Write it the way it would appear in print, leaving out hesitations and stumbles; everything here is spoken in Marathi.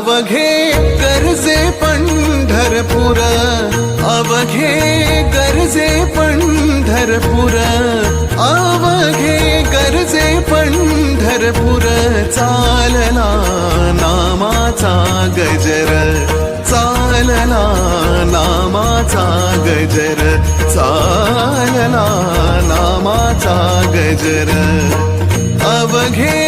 अवघे गरजे पंढरपूर, अवघे गरजे पंढरपूर, अवघे गरजे पंढरपूर, चालला नामाचा गजर, चालला नामाचा गजर, चालला नामाचा गजर, अवघे